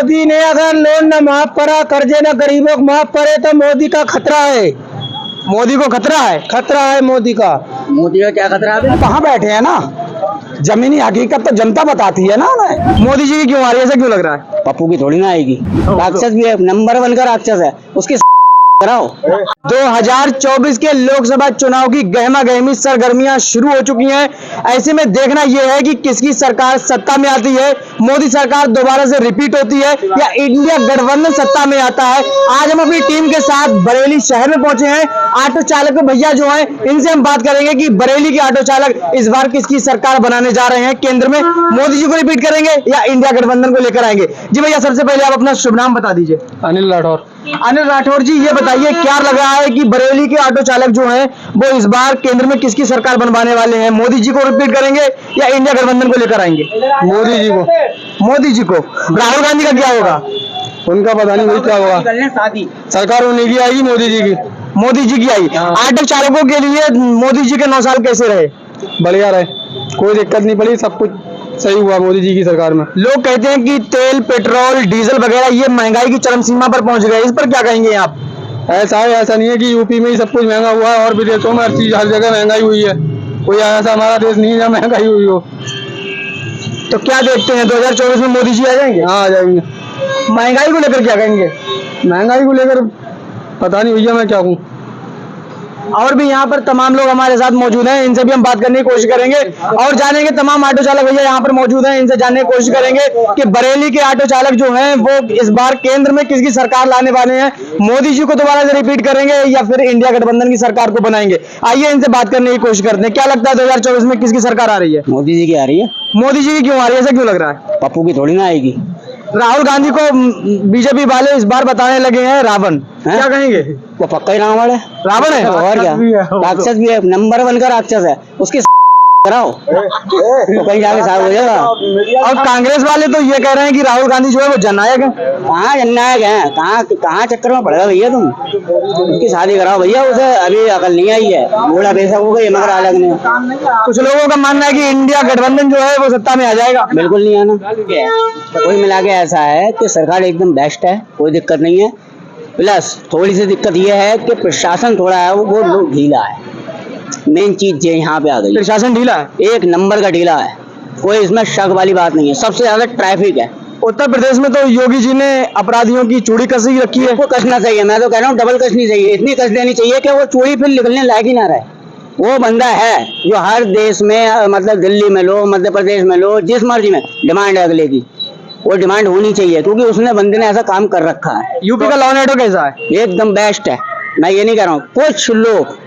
मोदी ने अगर लोन न माफ करा, कर्जे न गरीबों को माफ करे तो मोदी का खतरा है। मोदी को खतरा है? खतरा है मोदी का। मोदी का क्या खतरा है? कहाँ बैठे हैं ना, जमीनी हकीकत तो जनता बताती है ना उन्हें। मोदी जी की क्यों आ रही है, ऐसा क्यों लग रहा है? पप्पू की थोड़ी ना आएगी, राक्षस भी है, नंबर 1 का राक्षस है, उसके कराओ। 2024 के लोकसभा चुनाव की गहमा गहमी सरगर्मियां शुरू हो चुकी हैं। ऐसे में देखना यह है कि किसकी सरकार सत्ता में आती है, मोदी सरकार दोबारा से रिपीट होती है या इंडिया गठबंधन सत्ता में आता है। आज हम अपनी टीम के साथ बरेली शहर में पहुंचे हैं। ऑटो चालक भैया जो हैं, इनसे हम बात करेंगे कि बरेली के ऑटो चालक इस बार किसकी सरकार बनाने जा रहे हैं। केंद्र में मोदी जी को रिपीट करेंगे या इंडिया गठबंधन को लेकर आएंगे। जी भैया, सबसे पहले आप अपना शुभ नाम बता दीजिए। अनिल राठौर। अनिल राठौर जी, ये बताइए क्या लग रहा है कि बरेली के ऑटो चालक जो हैं वो इस बार केंद्र में किसकी सरकार बनवाने वाले हैं? मोदी जी को रिपीट करेंगे या इंडिया गठबंधन को लेकर आएंगे? मोदी जी को। मोदी जी को। राहुल गांधी का क्या होगा? उनका पता नहीं भाई क्या होगा, सरकार उन्हीं की आएगी, मोदी जी की। मोदी जी की आई। ऑटो चालकों के लिए मोदी जी के 9 साल कैसे रहे? बढ़िया रहे, कोई दिक्कत नहीं पड़ी, सब कुछ सही हुआ मोदी जी की सरकार में। लोग कहते हैं कि तेल, पेट्रोल, डीजल वगैरह ये महंगाई की चरम सीमा पर पहुंच गए, इस पर क्या कहेंगे आप? ऐसा है, ऐसा नहीं है कि यूपी में ही सब कुछ महंगा हुआ है और विदेशों में हर चीज हर जगह महंगाई हुई है। कोई ऐसा हमारा देश नहीं है जहाँ महंगाई हुई हो। तो क्या देखते हैं 2024 में मोदी जी आ जाएंगे? हाँ, आ जाएंगे। महंगाई को लेकर क्या कहेंगे? महंगाई को लेकर पता नहीं भैया मैं क्या कहूँ। और भी यहाँ पर तमाम लोग हमारे साथ मौजूद हैं, इनसे भी हम बात करने की कोशिश करेंगे और जानेंगे। तमाम ऑटो चालक भैया यहाँ पर मौजूद हैं, इनसे जानने की कोशिश करेंगे कि बरेली के ऑटो चालक जो हैं वो इस बार केंद्र में किसकी सरकार लाने वाले हैं। मोदी जी को दोबारा से रिपीट करेंगे या फिर इंडिया गठबंधन की सरकार को बनाएंगे? आइए इनसे बात करने की कोशिश करते हैं। क्या लगता है 2024 में किसकी सरकार आ रही है? मोदी जी की आ रही है। मोदी जी की क्यों आ रही है, ऐसा क्यों लग रहा है? पप्पू की थोड़ी ना आएगी। राहुल गांधी को बीजेपी वाले इस बार बताने लगे हैं रावण, क्या कहेंगे? वो पक्का ही रावण है, रावण है और क्या, राक्षस भी है, नंबर 1 का राक्षस है, उसके कराओ तो कहीं जाके साफ हो जाएगा। और कांग्रेस वाले तो ये कह रहे हैं कि राहुल गांधी जो है वो जननायक है। कहाँ जननायक है, कहाँ चक्कर में पड़ गए भैया तुम? उसकी शादी कराओ भैया, उसे अभी अकल नहीं आई है, बूढ़ा बेशक हो गई मगर अलग ने। कुछ लोगों का मानना है कि इंडिया गठबंधन जो है वो सत्ता में आ जाएगा। बिल्कुल नहीं आना। कोई मिला के ऐसा है कि सरकार एकदम बेस्ट है, कोई दिक्कत नहीं है। प्लस थोड़ी सी दिक्कत ये है कि प्रशासन थोड़ा है वो ढीला है। मेन चीज यहाँ पे आ गई, प्रशासन ढीला है, एक नंबर का ढीला है, कोई इसमें शक वाली बात नहीं है। सबसे ज्यादा ट्रैफिक है। उत्तर प्रदेश में तो योगी जी ने अपराधियों की चूड़ी कसी रखी है। वो कसना चाहिए, मैं तो कह रहा हूँ डबल कसनी चाहिए, इतनी कस देनी चाहिए कि वो चूड़ी फिर निकलने लायक ही ना रहे। वो बंदा है जो हर देश में, मतलब दिल्ली में लो, मध्य प्रदेश में लो, जिस मर्जी में डिमांड है अगले की, वो डिमांड होनी चाहिए क्योंकि उसने बंदे ने ऐसा काम कर रखा है। यूपी का लॉ एंड ऑर्डर कैसा है? एकदम बेस्ट है। मैं ये नहीं कह रहा हूँ, कुछ लोग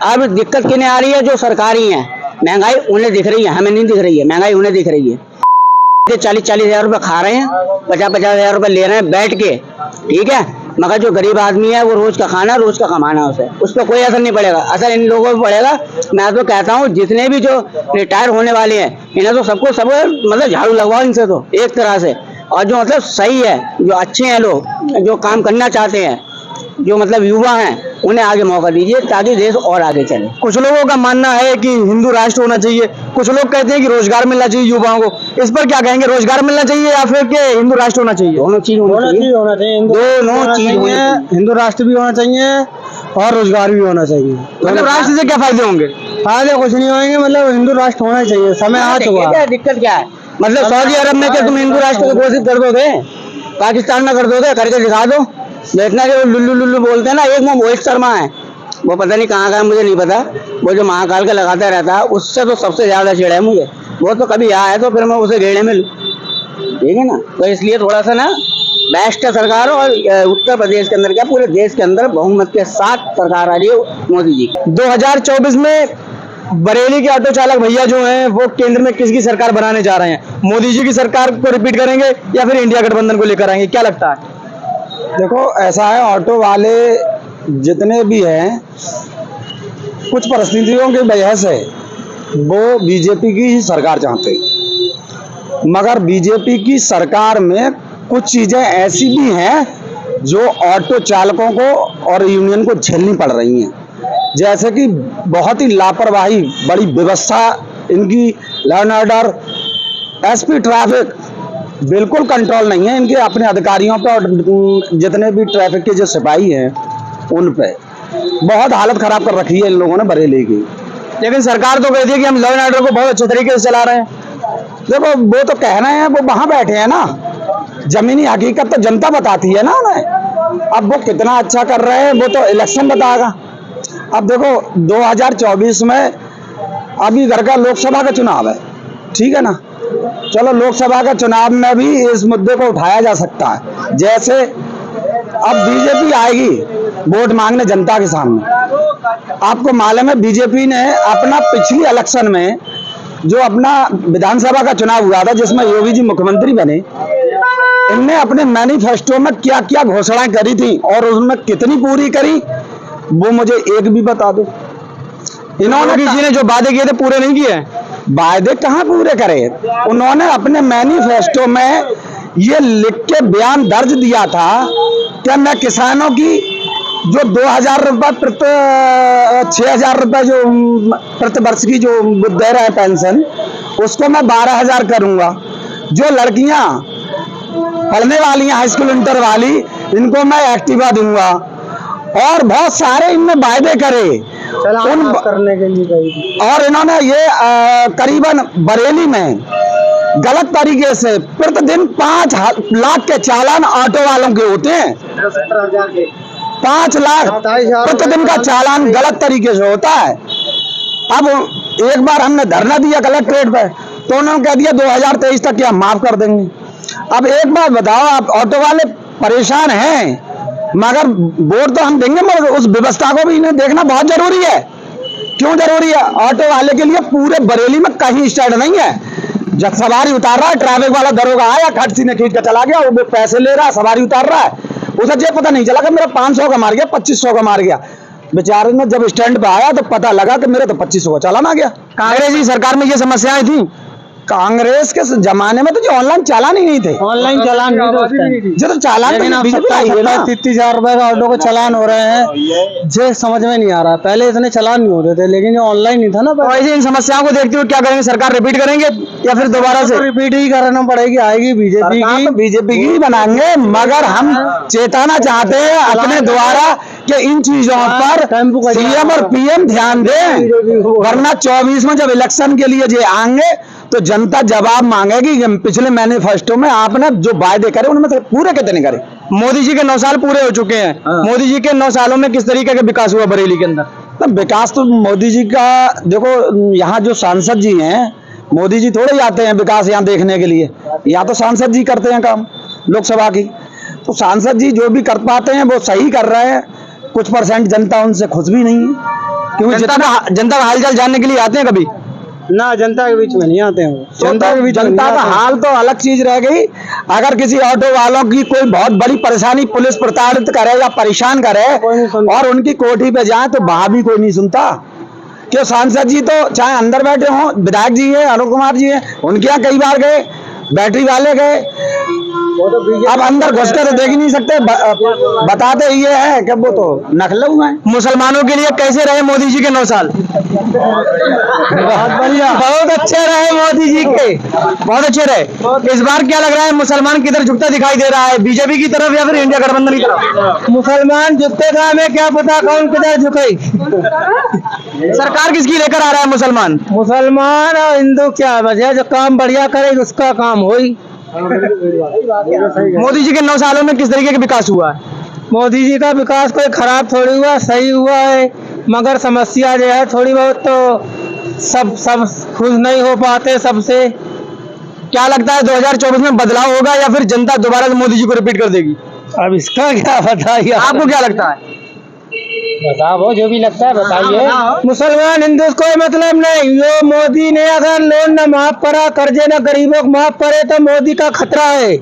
अब दिक्कत किन्हें आ रही है, जो सरकारी है। महंगाई उन्हें दिख रही है, हमें नहीं दिख रही है। महंगाई उन्हें दिख रही है। 40-40 हजार रुपए खा रहे हैं, 50-50 हजार रुपए ले रहे हैं बैठ के, ठीक है। मगर जो गरीब आदमी है वो रोज का खाना, रोज का कमाना, उस पर कोई असर नहीं पड़ेगा। असर इन लोगों पर पड़ेगा। मैं तो कहता हूँ जितने भी जो रिटायर होने वाले हैं इन्हें तो सबको सब मतलब झाड़ू लगवाओ इनसे तो एक तरह से। और जो मतलब सही है, जो अच्छे हैं लोग, जो काम करना चाहते हैं, जो मतलब युवा हैं, उन्हें आगे मौका दीजिए ताकि देश और आगे चले। कुछ लोगों का मानना है कि हिंदू राष्ट्र होना चाहिए, कुछ लोग कहते हैं कि रोजगार मिलना चाहिए युवाओं को। इस पर क्या कहेंगे? रोजगार मिलना चाहिए या फिर के हिंदू राष्ट्र होना चाहिए? दोनों चीज होना चाहिए, होना चाहिए, दोनों चीज होनी चाहिए। हिंदू राष्ट्र भी होना चाहिए और रोजगार भी होना चाहिए। मतलब राष्ट्र से क्या फायदे होंगे? फायदे कुछ नहीं होंगे, मतलब हिंदू राष्ट्र होना चाहिए, समय आ चुका है। दिक्कत क्या है? मतलब सऊदी अरब में क्या तुम हिंदू राष्ट्र को घोषित कर दोगे? पाकिस्तान में कर दोगे? करके दिखा दो। देखना जो लुल्लू लुल्लू बोलते हैं ना, एक वो मोहित शर्मा है, वो पता नहीं कहाँ का है, मुझे नहीं पता। वो जो महाकाल का लगाता रहता है, उससे तो सबसे ज्यादा चिढ़ है मुझे। वो तो कभी आए तो फिर मैं उसे घेड़े में लूं, ठीक है ना। तो इसलिए थोड़ा सा ना बेस्ट है सरकार। और उत्तर प्रदेश के अंदर क्या पूरे देश के अंदर बहुमत के साथ सरकार आ रही है मोदी जी। 2024 में बरेली के ऑटो चालक भैया जो हैं वो केंद्र में किसकी सरकार बनाने जा रहे हैं? मोदी जी की सरकार को रिपीट करेंगे या फिर इंडिया गठबंधन को लेकर आएंगे? क्या लगता है? देखो ऐसा है, ऑटो वाले जितने भी हैं कुछ परिस्थितियों की वजह से वो बीजेपी की ही सरकार चाहते हैं, मगर बीजेपी की सरकार में कुछ चीजें ऐसी भी हैं जो ऑटो चालकों को और यूनियन को झेलनी पड़ रही हैं। जैसे कि बहुत ही लापरवाही, बड़ी व्यवस्था इनकी, law and order, SP traffic बिल्कुल कंट्रोल नहीं है इनके अपने अधिकारियों पे और जितने भी ट्रैफिक के जो सिपाही हैं उन पे बहुत हालत खराब कर रखी है इन लोगों ने बरेली की। लेकिन सरकार तो कहती है कि हम लॉ एंड ऑर्डर को बहुत अच्छे तरीके से चला रहे हैं। देखो वो तो कह रहे हैं, वो वहां बैठे हैं ना, जमीनी हकीकत तो जनता बताती है ना उन्हें। अब वो कितना अच्छा कर रहे हैं वो तो इलेक्शन बताएगा। अब देखो 2024 में अभी घर का लोकसभा का चुनाव है, ठीक है ना। चलो लोकसभा का चुनाव में भी इस मुद्दे को उठाया जा सकता है। जैसे अब बीजेपी आएगी वोट मांगने जनता के सामने। आपको मालूम है बीजेपी ने अपना पिछली इलेक्शन में जो अपना विधानसभा का चुनाव हुआ था जिसमें योगी जी मुख्यमंत्री बने, इनने अपने मैनिफेस्टो में क्या क्या घोषणाएं करी थी और उनमें कितनी पूरी करी वो मुझे एक भी बता दो। इन्होंने किसी ने जो वादे किए थे पूरे नहीं किए। वायदे कहाँ पूरे करे। उन्होंने अपने मैनिफेस्टो में ये लिख के बयान दर्ज दिया था कि मैं किसानों की जो 2000 रुपये प्रति 6000 रुपये जो प्रति वर्ष की जो दे रहे हैं पेंशन, उसको मैं 12000 करूंगा। जो लड़कियां पढ़ने वाली हैं हाई स्कूल इंटर वाली, इनको मैं एक्टिवा दूंगा। और बहुत सारे इनमें वायदे करे उन करने के लिए। और इन्होंने ये करीबन बरेली में गलत तरीके से प्रतिदिन 5 लाख के चालान ऑटो वालों के होते हैं। 5 लाख प्रतिदिन का चालान गलत तरीके से होता है। अब एक बार हमने धरना दिया कलेक्ट्रेट पे तो उन्होंने कह दिया 2023 तक क्या माफ कर देंगे। अब एक बात बताओ, आप ऑटो वाले परेशान हैं मगर वोट तो हम देंगे, मगर उस व्यवस्था को भी इन्हें देखना बहुत जरूरी है। क्यों जरूरी है? ऑटो वाले के लिए पूरे बरेली में कहीं स्टैंड नहीं है। जब सवारी उतार रहा है, ट्रैफिक वाला दरोगा आया, खट सीने खींच कर चला गया, वो पैसे ले रहा है, सवारी उतार रहा है, उसे ये पता नहीं चला कि मेरा 500 का मार गया, 2500 का मार गया। बेचारे ने जब स्टैंड पे आया तो पता लगा कि मेरे तो 2500 का चालान आ गया। कांग्रेस की सरकार में ये समस्याएं थी। कांग्रेस के जमाने में तो जो ऑनलाइन चालान ही नहीं थे। ऑनलाइन चालान जो तो चालान तो बीजेपी आई है ना। 30,000 रुपए का ऑटो को चालान हो रहे हैं, ये समझ में नहीं आ रहा। पहले इतने चालान नहीं होते थे, लेकिन ये ऑनलाइन नहीं था ना। तो ऐसे इन समस्याओं को देखते हुए क्या करेंगे? सरकार रिपीट करेंगे या फिर दोबारा से रिपीट ही करना पड़ेगी? आएगी बीजेपी की, बीजेपी की ही बनाएंगे, मगर हम चेताना चाहते हैं अपने द्वारा कि इन चीजों पर सीएम और पीएम ध्यान दें, वरना 24 में जब इलेक्शन के लिए ये आएंगे तो जनता जवाब मांगेगी कि पिछले मैनिफेस्टो में आपने जो वायदे करे उनमें से पूरे कितने करे। मोदी जी के 9 साल पूरे हो चुके हैं। मोदी जी के 9 सालों में किस तरीके का विकास हुआ बरेली के अंदर? तो विकास तो मोदी जी का देखो, यहाँ जो सांसद जी हैं, मोदी जी थोड़े आते हैं विकास यहाँ देखने के लिए, यहाँ तो सांसद जी करते हैं काम लोकसभा की। तो सांसद जी जो भी कर पाते हैं वो सही कर रहे हैं। कुछ % जनता उनसे खुश भी नहीं है, क्योंकि जनता का हालचाल जानने के लिए आते हैं कभी ना? जनता के बीच में नहीं आते हैं। जनता का हाल तो अलग चीज रह गई। अगर किसी ऑटो वालों की कोई बहुत बड़ी परेशानी पुलिस प्रताड़ित करे या परेशान करे और उनकी कोठी पे जाए तो वहां भी कोई नहीं सुनता। क्यों? सांसद जी तो चाहे अंदर बैठे हों, विधायक जी हैं, अरुण कुमार जी हैं, उनके यहाँ कई बार गए, बैटरी वाले गए, अब अंदर घुस कर तो देख ही नहीं सकते। बताते ये है कि वो तो नखलऊ हैं। मुसलमानों के लिए कैसे रहे मोदी जी के 9 साल? बहुत बढ़िया, बहुत अच्छे रहे मोदी जी के, बहुत अच्छे रहे। इस बार क्या लग रहा है, मुसलमान किधर झुकता दिखाई दे रहा है? बीजेपी की तरफ या फिर इंडिया गठबंधन की तरफ? मुसलमान झुकतेगा, हमें क्या पता कौन किधर झुके। सरकार किसकी लेकर आ रहा है? मुसलमान मुसलमान और हिंदू क्या वजह, जो काम बढ़िया करे उसका काम होई। मोदी जी के 9 सालों में किस तरीके का विकास हुआ है? मोदी जी का विकास कोई खराब थोड़ी हुआ, सही हुआ है, मगर समस्या जो है थोड़ी बहुत, तो सब खुश नहीं हो पाते सबसे। क्या लगता है 2024 में बदलाव होगा या फिर जनता दोबारा से मोदी जी को रिपीट कर देगी? अब इसका क्या बताइए, आपको क्या लगता है? बताओ, जो भी लगता है बताइए। मुसलमान हिंदू कोई मतलब नहीं। जो मोदी ने अगर लोन न माफ करा, कर्जे न गरीबों को माफ करे तो मोदी का खतरा है।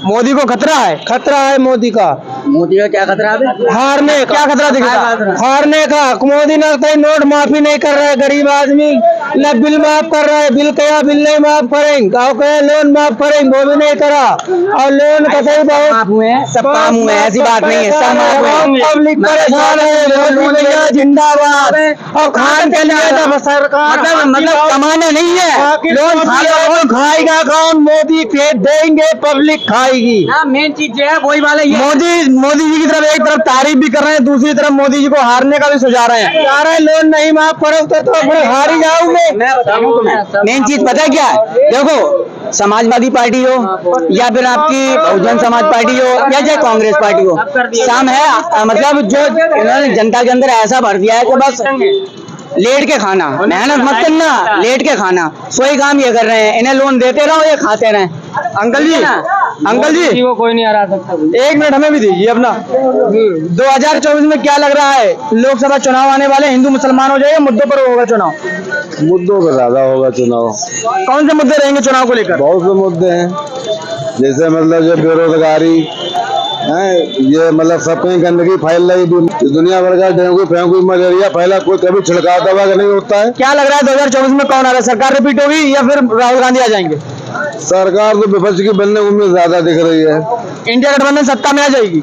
मोदी को खतरा है? खतरा है मोदी का। मोदी का क्या खतरा है? हारने क्या खतरा दिख रहा है? हारने का मोदी ने कहीं नोट माफी नहीं कर रहा है, गरीब आदमी न बिल माफ कर रहा है, बिल कया बिल नहीं माफ करेंगे, गाँव कया लोन माफ करेंगे, वो भी नहीं करा, और लोन का सही बहुत माफ हुए हैं, सब काम हुए हैं, ऐसी बात नहीं है, सब माफ हुए हैं। पब्लिक परेशान है, मोदी भैया जिंदाबाद। और खान के लिए तो सरकार मतलब कमाना नहीं है, लोन खाएगा कौन? मोदी पे देंगे, पब्लिक खाएगी। मेन चीज जो है वही वाला ये। मोदी जी की तरफ एक तरफ तारीफ भी कर रहे हैं, दूसरी तरफ मोदी जी को हारने का भी सुझा रहे हैं। सारे लोन नहीं माफ करोगे तो फिर हार ही जाओगे। मैं बताऊं तुम्हें, मेन चीज पता है क्या है? देखो, समाजवादी पार्टी हो या फिर आपकी बहुजन समाज पार्टी हो या चाहे कांग्रेस पार्टी हो, शाम है मतलब जो इन्होंने जनता के अंदर ऐसा भर दिया है कि बस लेट के खाना, मेहनत मत करना, लेट के खाना, सोई काम ये कर रहे हैं। इन्हें लोन देते रहो, ये खाते रहें। अंकल जी वो कोई नहीं हरा सकता। 1 मिनट हमें भी दीजिए अपना। 2024 में क्या लग रहा है? लोकसभा चुनाव आने वाले, हिंदू मुसलमान हो जाएगा, मुद्दों पर होगा चुनाव? मुद्दों पर ज्यादा होगा चुनाव। कौन से मुद्दे रहेंगे चुनाव को लेकर? बहुत से मुद्दे हैं, जैसे मतलब जो बेरोजगारी है, ये मतलब सब कहीं गंदगी फैल रही, दुनिया भर का डेंगू मलेरिया फैला, कोई कभी छिड़काव दवा का नहीं होता है। क्या लग रहा है 2024 में कौन आ रहा है? सरकार रिपीट होगी या फिर राहुल गांधी आ जाएंगे? सरकार तो विपक्ष की बनने की उम्मीद ज्यादा दिख रही है। इंडिया गठबंधन सत्ता में आ जाएगी?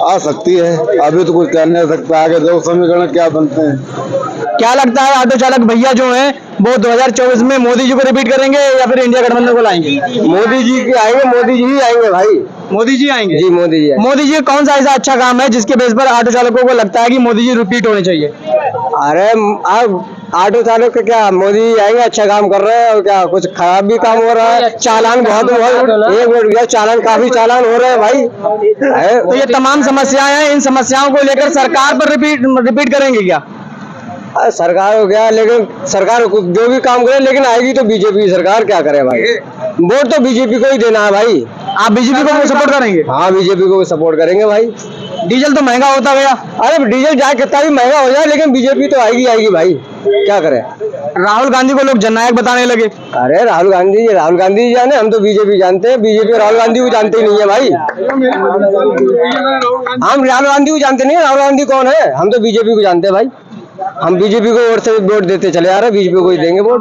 आ सकती है, अभी तो कुछ कह नहीं सकता, आगे दो समीकरण क्या बनते हैं। क्या लगता है ऑटो चालक भैया जो हैं वो 2024 में मोदी जी को रिपीट करेंगे या फिर इंडिया गठबंधन को लाएंगे? मोदी जी के आएंगे, मोदी जी ही आएंगे भाई। मोदी जी आएंगे? जी मोदी जी मोदी जी कौन सा ऐसा अच्छा काम है जिसके बेस पर ऑटो चालकों को लगता है कि मोदी जी रिपीट होने चाहिए? अरे अब ऑटो चालक का क्या, मोदी आएंगे, अच्छा काम कर रहे हैं, और क्या कुछ खराब भी काम हो रहा है? चालान बहुत एक मिनट, चालान काफी चालान हो रहे हैं भाई। तो ये तमाम समस्याएं हैं, इन समस्याओं को लेकर सरकार पर रिपीट करेंगे क्या? सरकार को क्या, लेकिन सरकार जो भी काम करे, लेकिन आएगी तो बीजेपी की सरकार, क्या करे भाई? वोट तो बीजेपी को ही देना है भाई। आप बीजेपी को सपोर्ट करेंगे? हाँ, बीजेपी को सपोर्ट करेंगे भाई। डीजल तो महंगा होता गया। अरे डीजल चाहे कितना भी महंगा हो जाए, लेकिन बीजेपी तो आएगी भाई, क्या करे? राहुल गांधी को लोग जननायक बताने लगे। अरे राहुल गांधी जी जाने, हम तो बीजेपी जानते हैं, बीजेपी राहुल गांधी को जानते ही नहीं है भाई। हम राहुल गांधी को जानते नहीं है, राहुल गांधी कौन है? हम तो बीजेपी को जानते हैं भाई। हम बीजेपी को वोट देते चले आ रहे हैं, बीजेपी को ही देंगे वोट।